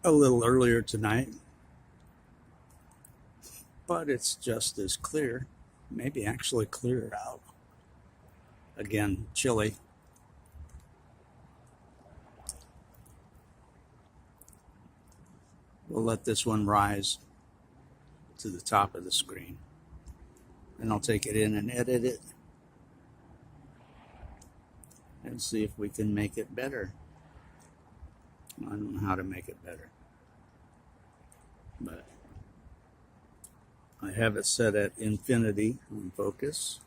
a little earlier tonight, but it's just as clear, maybe actually clearer out. Again, chilly. We'll let this one rise to the top of the screen. Then I'll take it in and edit it and see if we can make it better. I don't know how to make it better, but I have it set at infinity on focus.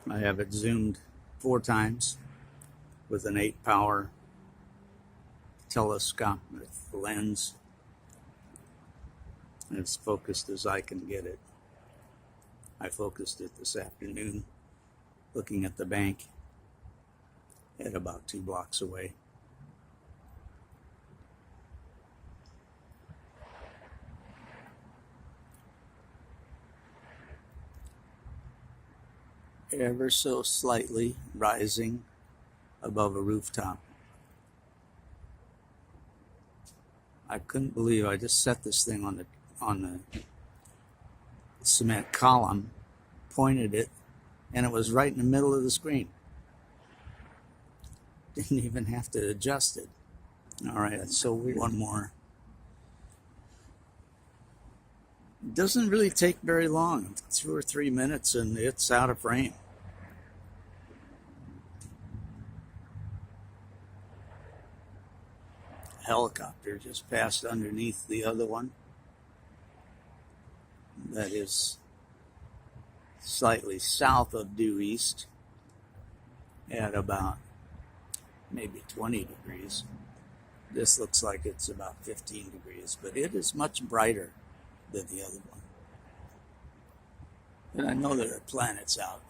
I have it zoomed 4 times with an 8 power telescopic lens. As focused as I can get it. I focused it this afternoon looking at the bank at about 2 blocks away. Ever so slightly rising above a rooftop. I couldn't believe I just set this thing on the cement column, pointed it, and it was right in the middle of the screen. Didn't even have to adjust it. All right, so one more. It doesn't really take very long, 2 or 3 minutes, and it's out of frame. A helicopter just passed underneath the other one. That is slightly south of due east at about maybe 20 degrees. This looks like it's about 15 degrees, but it is much brighter than the other one. And I know there are planets out.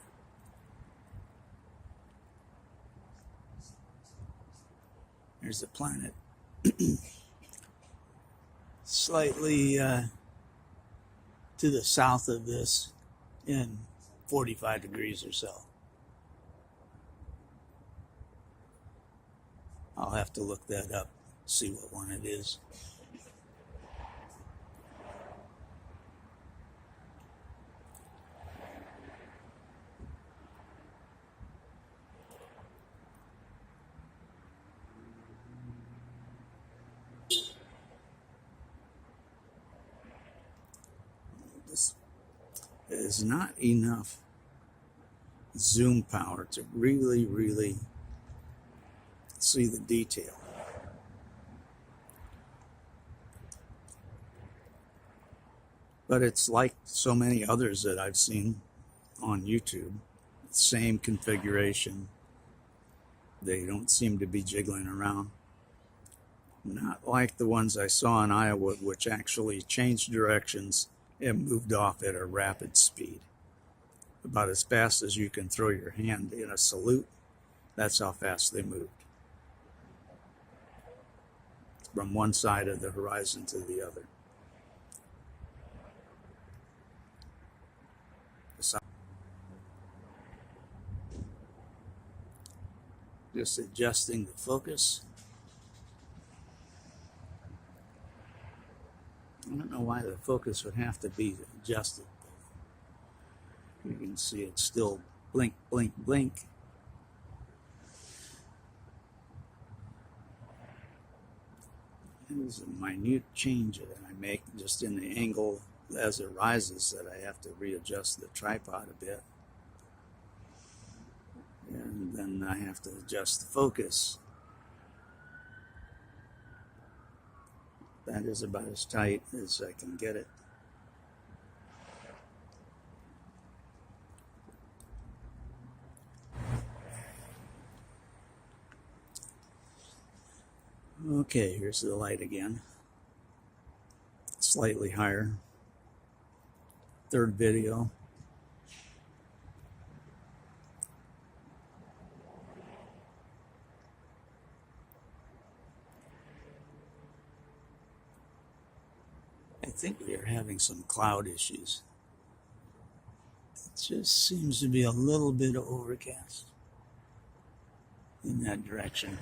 There's a planet slightly to the south of this in 45 degrees or so. I'll have to look that up, see what one it is. This is not enough zoom power to really see the detail. But it's like so many others that I've seen on YouTube. Same configuration. They don't seem to be jiggling around. Not like the ones I saw in Iowa, which actually changed directions and moved off at a rapid speed. About as fast as you can throw your hand in a salute. That's how fast they moved. From one side of the horizon to the other. Just adjusting the focus. I don't know why the focus would have to be adjusted. You can see it's still blink, blink, blink. There's a minute change that I make just in the angle as it rises that I have to readjust the tripod a bit. And then I have to adjust the focus. That is about as tight as I can get it. Okay, here's the light again. Slightly higher. Third video. I think we are having some cloud issues. It just seems to be a little bit overcast in that direction.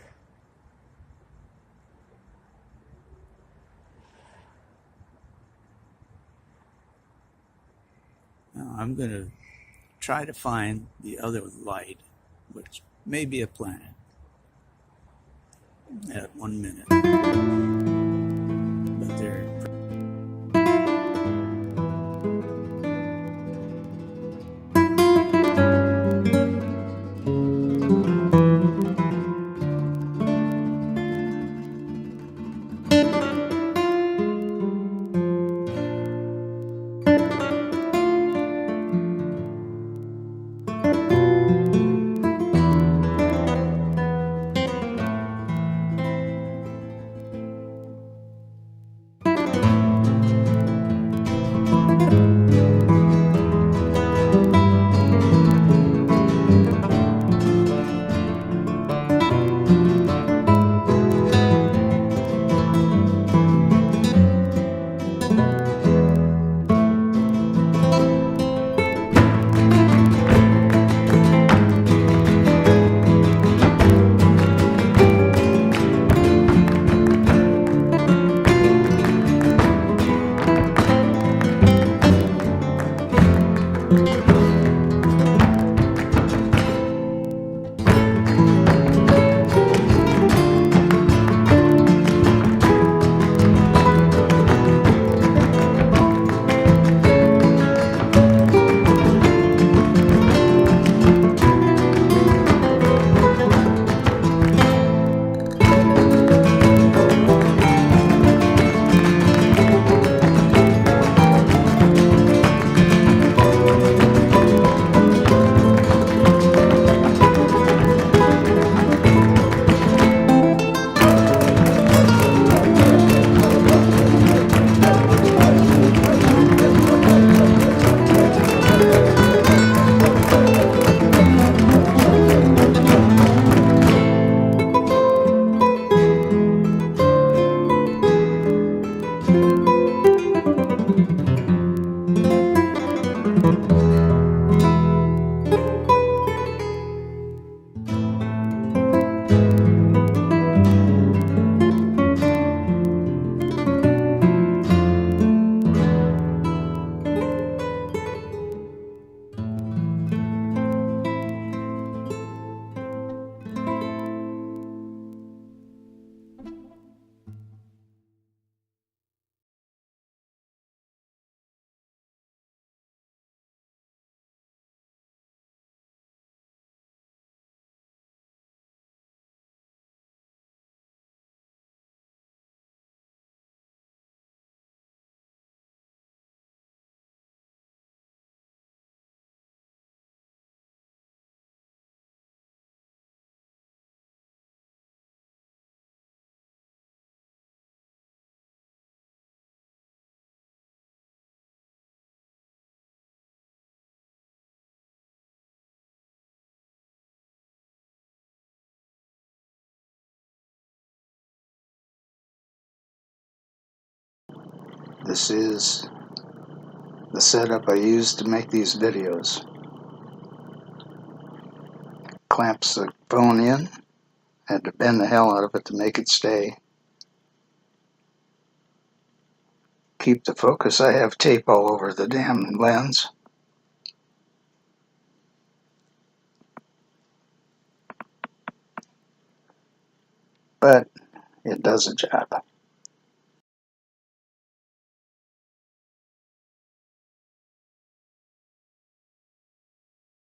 I'm going to try to find the other light, which may be a planet, at 1 minute. But they're This is the setup I use to make these videos. Clamps the phone in. Had to bend the hell out of it to make it stay. Keep the focus. I have tape all over the damn lens. But it does a job.